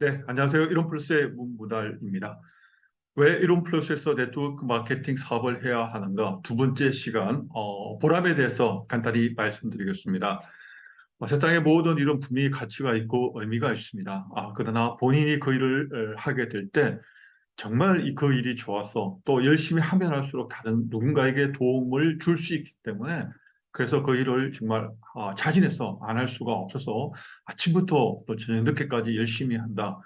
네, 안녕하세요. 이론플러스의 문무달입니다. 왜 이론플러스에서 네트워크 마케팅 사업을 해야 하는가? 두 번째 시간, 보람에 대해서 간단히 말씀드리겠습니다. 세상의 모든 일은 분명히 가치가 있고 의미가 있습니다. 그러나 본인이 그 일을 하게 될 때 정말 그 일이 좋아서 또 열심히 하면 할수록 다른 누군가에게 도움을 줄 수 있기 때문에 그래서 그 일을 정말 자진해서 안 할 수가 없어서 아침부터 또 저녁 늦게까지 열심히 한다.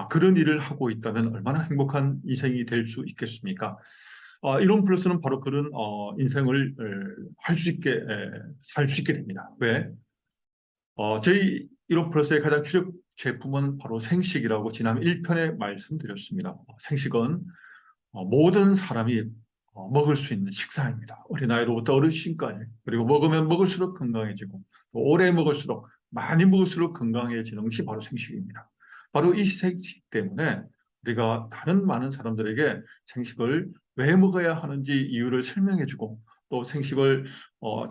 그런 일을 하고 있다면 얼마나 행복한 인생이 될 수 있겠습니까? 이론 플러스는 바로 그런 인생을 할 수 있게 살 수 있게 됩니다. 왜? 저희 이론 플러스의 가장 주력 제품은 바로 생식이라고 지난 1편에 말씀드렸습니다. 생식은 모든 사람이 먹을 수 있는 식사입니다. 어린아이로부터 어르신까지. 그리고 먹으면 먹을수록 건강해지고 또 오래 먹을수록 많이 먹을수록 건강해지는 것이 바로 생식입니다. 바로 이 생식 때문에 우리가 다른 많은 사람들에게 생식을 왜 먹어야 하는지 이유를 설명해주고 또 생식을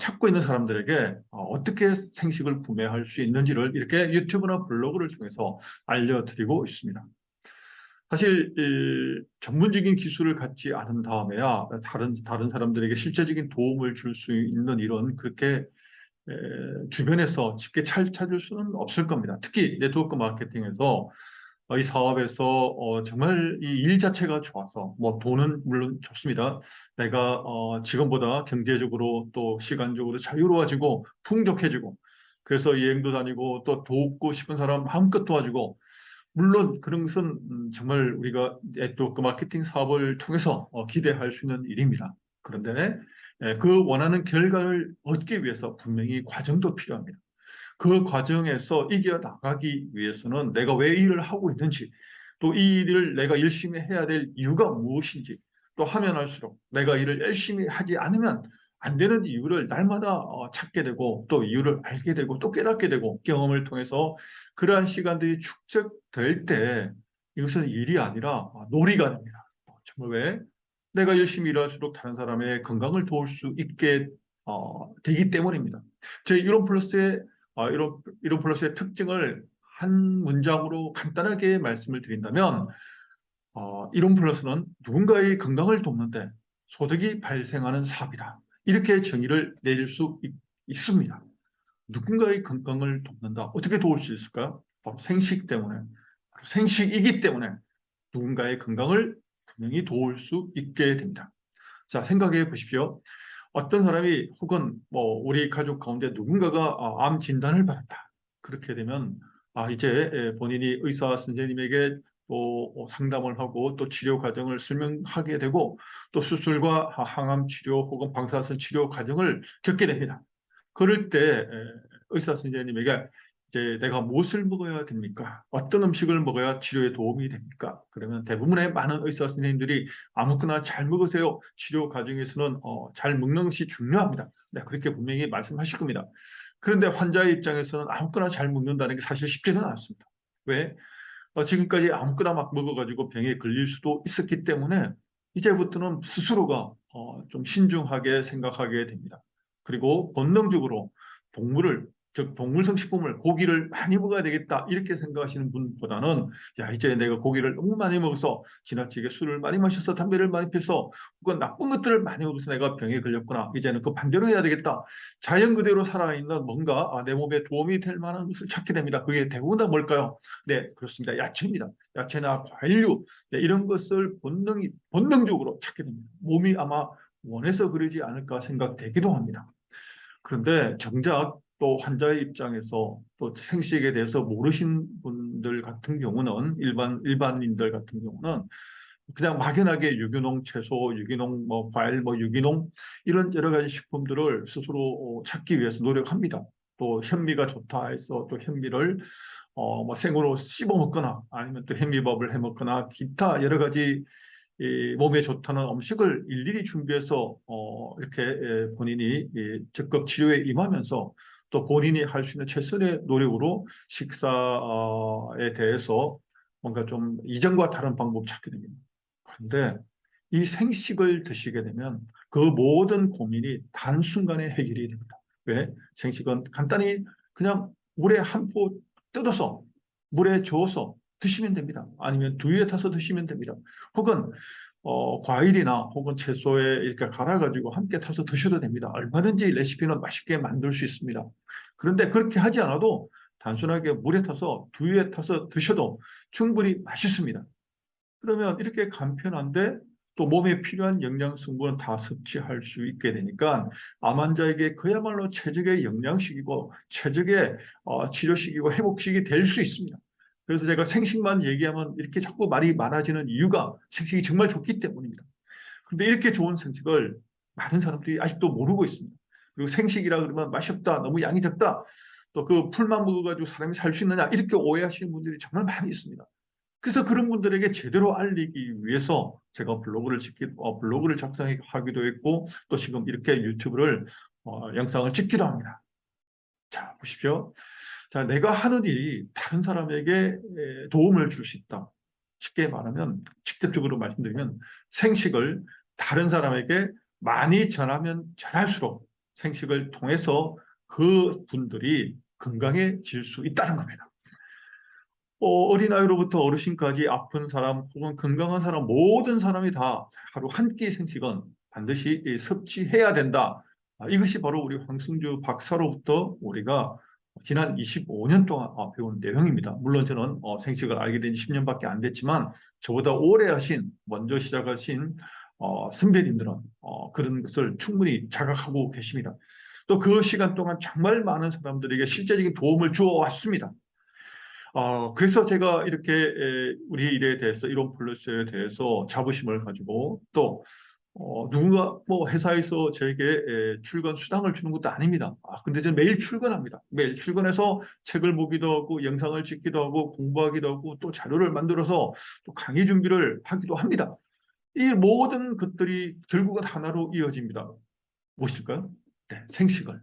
찾고 있는 사람들에게 어떻게 생식을 구매할 수 있는지를 이렇게 유튜브나 블로그를 통해서 알려드리고 있습니다. 사실 전문적인 기술을 갖지 않은 다음에야 다른 사람들에게 실제적인 도움을 줄 수 있는 일은 그렇게 주변에서 쉽게 찾을 수는 없을 겁니다. 특히 네트워크 마케팅에서 이 사업에서 정말 이 일 자체가 좋아서 뭐 돈은 물론 좋습니다. 내가 지금보다 경제적으로 또 시간적으로 자유로워지고 풍족해지고 그래서 여행도 다니고 또 돕고 싶은 사람 마음껏 도와주고 물론 그런 것은 정말 우리가 네트워크 마케팅 사업을 통해서 기대할 수 있는 일입니다. 그런데 그 원하는 결과를 얻기 위해서 분명히 과정도 필요합니다. 그 과정에서 이겨나가기 위해서는 내가 왜 일을 하고 있는지, 또 이 일을 내가 열심히 해야 될 이유가 무엇인지, 또 하면 할수록 내가 일을 열심히 하지 않으면 안 되는 이유를 날마다 찾게 되고, 또 이유를 알게 되고, 또 깨닫게 되고, 경험을 통해서 그러한 시간들이 축적될 때 이것은 일이 아니라 놀이가 됩니다. 정말 왜? 내가 열심히 일할수록 다른 사람의 건강을 도울 수 있게 되기 때문입니다. 제 이론 플러스의 이론 플러스의 특징을 한 문장으로 간단하게 말씀을 드린다면, 이론 플러스는 누군가의 건강을 돕는데 소득이 발생하는 사업이다. 이렇게 정의를 내릴 수 있습니다. 누군가의 건강을 돕는다. 어떻게 도울 수 있을까요? 바로 생식 때문에. 바로 생식이기 때문에 누군가의 건강을 분명히 도울 수 있게 됩니다. 자, 생각해 보십시오. 어떤 사람이 혹은 뭐 우리 가족 가운데 누군가가 암 진단을 받았다. 그렇게 되면 이제 본인이 의사 선생님에게 또 상담을 하고 또 치료 과정을 설명하게 되고 또 수술과 항암 치료 혹은 방사선 치료 과정을 겪게 됩니다. 그럴 때 의사 선생님에게 이제 내가 무엇을 먹어야 됩니까? 어떤 음식을 먹어야 치료에 도움이 됩니까? 그러면 대부분의 많은 의사 선생님들이 아무거나 잘 먹으세요. 치료 과정에서는 잘 먹는 것이 중요합니다. 네, 그렇게 분명히 말씀하실 겁니다. 그런데 환자의 입장에서는 아무거나 잘 먹는다는 게 사실 쉽지는 않습니다. 왜? 지금까지 아무거나 막 먹어가지고 병에 걸릴 수도 있었기 때문에 이제부터는 스스로가 좀 신중하게 생각하게 됩니다. 그리고 본능적으로 동물을, 즉 동물성 식품을 고기를 많이 먹어야 되겠다 이렇게 생각하시는 분보다는 야 이제 내가 고기를 너무 많이 먹어서 지나치게 술을 많이 마셔서 담배를 많이 피워서 혹은 나쁜 것들을 많이 먹어서 내가 병에 걸렸구나 이제는 그 반대로 해야 되겠다 자연 그대로 살아있는 뭔가 내 몸에 도움이 될 만한 것을 찾게 됩니다. 그게 대부분 다 뭘까요? 네, 그렇습니다. 야채입니다. 야채나 과일류, 네, 이런 것을 본능적으로 찾게 됩니다. 몸이 아마 원해서 그러지 않을까 생각되기도 합니다. 그런데 정작 또 환자의 입장에서 또 생식에 대해서 모르신 분들 같은 경우는 일반인들 같은 경우는 그냥 막연하게 유기농 채소, 유기농 뭐 과일, 뭐 유기농 이런 여러 가지 식품들을 스스로 찾기 위해서 노력합니다. 또 현미가 좋다 해서 또 현미를 뭐 생으로 씹어 먹거나 아니면 또 현미밥을 해 먹거나 기타 여러 가지 이 몸에 좋다는 음식을 일일이 준비해서 이렇게 본인이 적극 치료에 임하면서 또 본인이 할 수 있는 최선의 노력으로 식사에 대해서 뭔가 좀 이전과 다른 방법 찾게 됩니다. 그런데 이 생식을 드시게 되면 그 모든 고민이 단순간에 해결이 됩니다. 왜? 생식은 간단히 그냥 물에 한 포 뜯어서 물에 저어서 드시면 됩니다. 아니면 두유에 타서 드시면 됩니다. 혹은 과일이나 혹은 채소에 이렇게 갈아가지고 함께 타서 드셔도 됩니다. 얼마든지 레시피는 맛있게 만들 수 있습니다. 그런데 그렇게 하지 않아도 단순하게 물에 타서 두유에 타서 드셔도 충분히 맛있습니다. 그러면 이렇게 간편한데 또 몸에 필요한 영양 성분은 다 섭취할 수 있게 되니까 암 환자에게 그야말로 최적의 영양식이고 최적의 치료식이고 회복식이 될 수 있습니다. 그래서 제가 생식만 얘기하면 이렇게 자꾸 말이 많아지는 이유가 생식이 정말 좋기 때문입니다. 그런데 이렇게 좋은 생식을 많은 사람들이 아직도 모르고 있습니다. 그리고 생식이라 그러면 맛이 없다, 너무 양이 적다, 또 그 풀만 먹어가지고 사람이 살 수 있느냐 이렇게 오해하시는 분들이 정말 많이 있습니다. 그래서 그런 분들에게 제대로 알리기 위해서 제가 블로그를 작성하기도 했고 또 지금 이렇게 유튜브를 영상을 찍기도 합니다. 자, 보십시오. 자, 내가 하는 일이 다른 사람에게 도움을 줄 수 있다. 쉽게 말하면, 직접적으로 말씀드리면 생식을 다른 사람에게 많이 전하면 전할수록 생식을 통해서 그 분들이 건강해질 수 있다는 겁니다. 어린아이로부터 어르신까지 아픈 사람 혹은 건강한 사람 모든 사람이 다 하루 한 끼 생식은 반드시 섭취해야 된다. 이것이 바로 우리 황승주 박사로부터 우리가 지난 25년 동안 배운 내용입니다. 물론 저는 생식을 알게 된 지 10년밖에 안 됐지만 저보다 오래 하신 먼저 시작하신 선배님들은 그런 것을 충분히 자각하고 계십니다. 또 그 시간 동안 정말 많은 사람들에게 실제적인 도움을 주어 왔습니다. 그래서 제가 이렇게 우리 일에 대해서 이론 플러스에 대해서 자부심을 가지고 또 누군가 뭐 회사에서 저에게 출근 수당을 주는 것도 아닙니다. 근데 저는 매일 출근합니다. 매일 출근해서 책을 보기도 하고 영상을 찍기도 하고 공부하기도 하고 또 자료를 만들어서 또 강의 준비를 하기도 합니다. 이 모든 것들이 결국은 하나로 이어집니다. 무엇일까요? 네, 생식을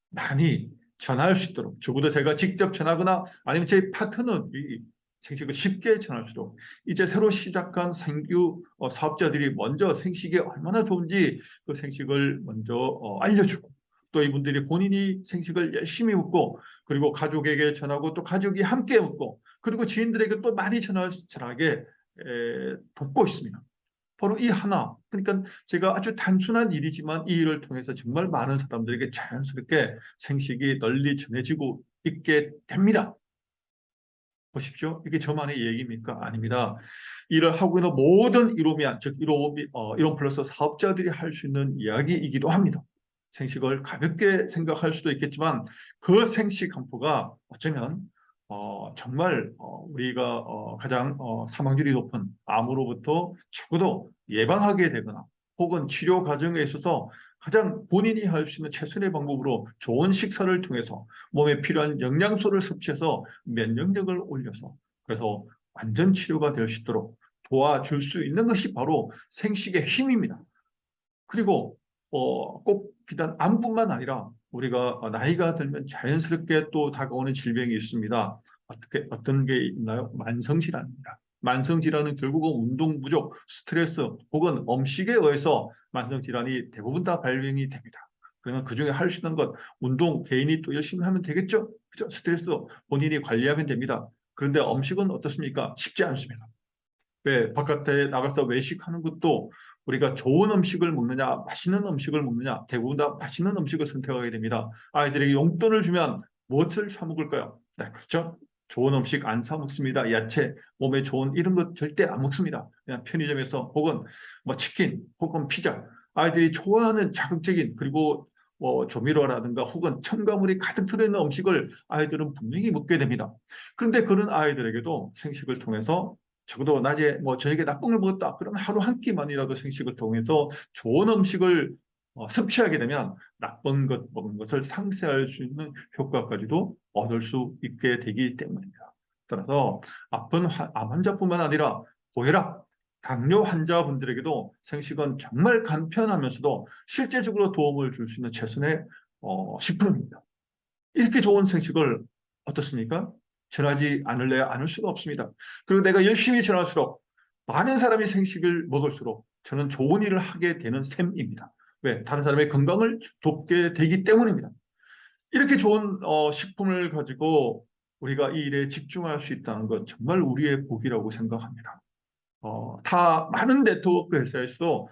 많이 전할 수 있도록 적어도 제가 직접 전하거나 아니면 제 파트너들이 생식을 쉽게 전할 수 있도록 이제 새로 시작한 생규 사업자들이 먼저 생식이 얼마나 좋은지 그 생식을 먼저 알려주고 또 이분들이 본인이 생식을 열심히 먹고 그리고 가족에게 전하고 또 가족이 함께 먹고 그리고 지인들에게 또 많이 전하게 돕고 있습니다. 바로 이 하나. 그러니까 제가 아주 단순한 일이지만 이 일을 통해서 정말 많은 사람들에게 자연스럽게 생식이 널리 전해지고 있게 됩니다. 보십시오. 이게 저만의 얘기입니까? 아닙니다. 일을 하고 있는 모든 이론이야, 즉 이론 플러스 사업자들이 할 수 있는 이야기이기도 합니다. 생식을 가볍게 생각할 수도 있겠지만 그 생식 한 포가 어쩌면 정말 우리가 가장 사망률이 높은 암으로부터 적어도 예방하게 되거나 혹은 치료 과정에 있어서 가장 본인이 할 수 있는 최선의 방법으로 좋은 식사를 통해서 몸에 필요한 영양소를 섭취해서 면역력을 올려서 그래서 완전 치료가 될 수 있도록 도와줄 수 있는 것이 바로 생식의 힘입니다. 그리고 꼭 비단 암뿐만 아니라 우리가 나이가 들면 자연스럽게 또 다가오는 질병이 있습니다. 어떤 게 있나요? 만성질환입니다. 만성질환은 결국은 운동 부족, 스트레스 혹은 음식에 의해서 만성질환이 대부분 다 발병이 됩니다. 그러면 그중에 할 수 있는 것, 운동 개인이 또 열심히 하면 되겠죠? 그죠? 스트레스 본인이 관리하면 됩니다. 그런데 음식은 어떻습니까? 쉽지 않습니다. 왜 바깥에 나가서 외식하는 것도 우리가 좋은 음식을 먹느냐, 맛있는 음식을 먹느냐, 대부분 다 맛있는 음식을 선택하게 됩니다. 아이들에게 용돈을 주면 무엇을 사 먹을까요? 네, 그렇죠. 좋은 음식 안 사 먹습니다. 야채, 몸에 좋은 이런 것 절대 안 먹습니다. 그냥 편의점에서 혹은 뭐 치킨, 혹은 피자. 아이들이 좋아하는 자극적인 그리고 뭐 조미료라든가 혹은 첨가물이 가득 들어있는 음식을 아이들은 분명히 먹게 됩니다. 그런데 그런 아이들에게도 생식을 통해서 적어도 낮에 뭐 저녁에 나쁜 걸 먹었다. 그러면 하루 한 끼만이라도 생식을 통해서 좋은 음식을 섭취하게 되면 나쁜 것 먹은 것을 상쇄할 수 있는 효과까지도 얻을 수 있게 되기 때문입니다. 따라서 암 환자뿐만 아니라 고혈압, 당뇨 환자분들에게도 생식은 정말 간편하면서도 실제적으로 도움을 줄 수 있는 최선의 식품입니다. 이렇게 좋은 생식을 어떻습니까? 전하지 않을래야 않을 수가 없습니다. 그리고 내가 열심히 전할수록 많은 사람이 생식을 먹을수록 저는 좋은 일을 하게 되는 셈입니다. 왜? 다른 사람의 건강을 돕게 되기 때문입니다. 이렇게 좋은 식품을 가지고 우리가 이 일에 집중할 수 있다는 것 정말 우리의 복이라고 생각합니다. 다 많은 네트워크 회사에서도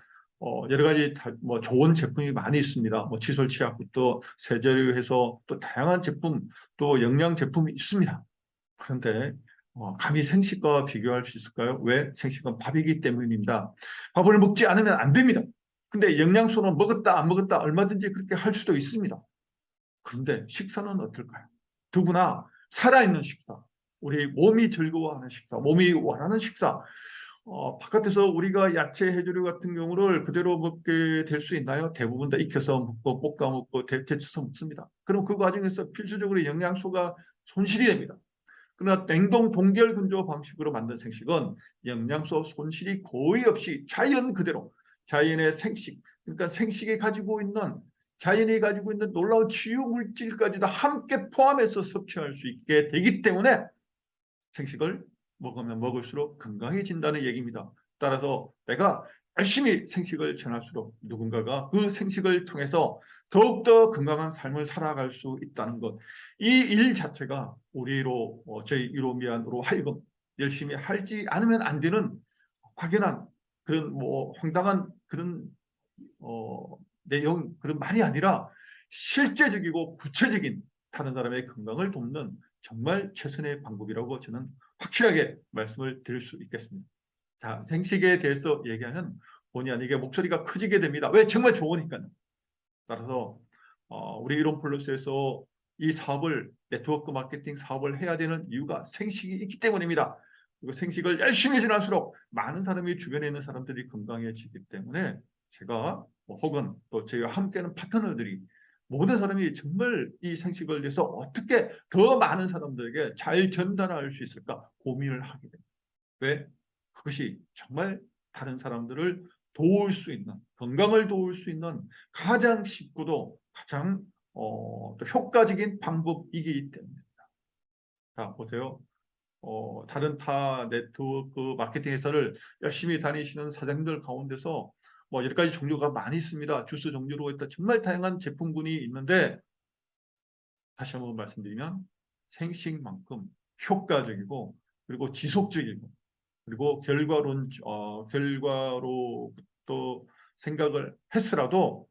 여러 가지 뭐 좋은 제품이 많이 있습니다. 뭐 칫솔 치약부터 세제류해서 또 다양한 제품, 또 영양 제품이 있습니다. 그런데 감히 생식과 비교할 수 있을까요? 왜? 생식은 밥이기 때문입니다. 밥을 먹지 않으면 안 됩니다. 근데 영양소는 먹었다 안 먹었다 얼마든지 그렇게 할 수도 있습니다. 그런데 식사는 어떨까요? 누구나 살아있는 식사, 우리 몸이 즐거워하는 식사, 몸이 원하는 식사, 바깥에서 우리가 야채 해조류 같은 경우를 그대로 먹게 될 수 있나요? 대부분 다 익혀서 먹고 볶아 먹고 데쳐서 먹습니다. 그럼 그 과정에서 필수적으로 영양소가 손실이 됩니다. 그러나 냉동 동결 건조 방식으로 만든 생식은 영양소 손실이 거의 없이 자연 그대로 자연의 생식, 그러니까 생식이 가지고 있는 자연이 가지고 있는 놀라운 치유 물질까지도 함께 포함해서 섭취할 수 있게 되기 때문에 생식을 먹으면 먹을수록 건강해진다는 얘기입니다. 따라서 내가 열심히 생식을 전할수록 누군가가 그 생식을 통해서 더욱더 건강한 삶을 살아갈 수 있다는 것. 이 일 자체가 우리로, 저희 유로미안으로 하여금 열심히 하지 않으면 안 되는 확연한 그런 뭐 황당한 그런 내용, 그런 말이 아니라 실제적이고 구체적인 다른 사람의 건강을 돕는 정말 최선의 방법이라고 저는 확실하게 말씀을 드릴 수 있겠습니다. 자, 생식에 대해서 얘기하면 본의 아니게 목소리가 커지게 됩니다. 왜? 정말 좋으니까요. 따라서 우리 이론플러스에서 이 사업을, 네트워크 마케팅 사업을 해야 되는 이유가 생식이 있기 때문입니다. 그리고 생식을 열심히 지날수록 많은 사람이 주변에 있는 사람들이 건강해지기 때문에 제가 혹은 또 저희와 함께하는 파트너들이 모든 사람이 정말 이 생식을 위해서 어떻게 더 많은 사람들에게 잘 전달할 수 있을까 고민을 하게 됩니다. 왜? 그것이 정말 다른 사람들을 도울 수 있는, 건강을 도울 수 있는 가장 쉽고도 가장 또 효과적인 방법이기 때문입니다. 자, 보세요. 다른 타 네트워크 마케팅 회사를 열심히 다니시는 사장님들 가운데서 뭐 여러 가지 종류가 많이 있습니다. 주스 종류로 있다 정말 다양한 제품군이 있는데 다시 한번 말씀드리면 생식만큼 효과적이고 그리고 지속적이고 그리고 결과로부터 생각을 했으라도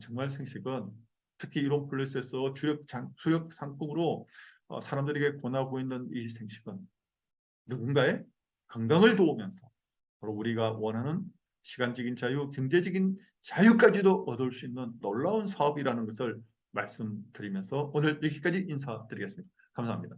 정말 생식은 특히 이런 플랫에서 주력 상품으로 사람들에게 권하고 있는 이 생식은 누군가의 건강을 도우면서 바로 우리가 원하는 시간적인 자유, 경제적인 자유까지도 얻을 수 있는 놀라운 사업이라는 것을 말씀드리면서 오늘 여기까지 인사드리겠습니다. 감사합니다.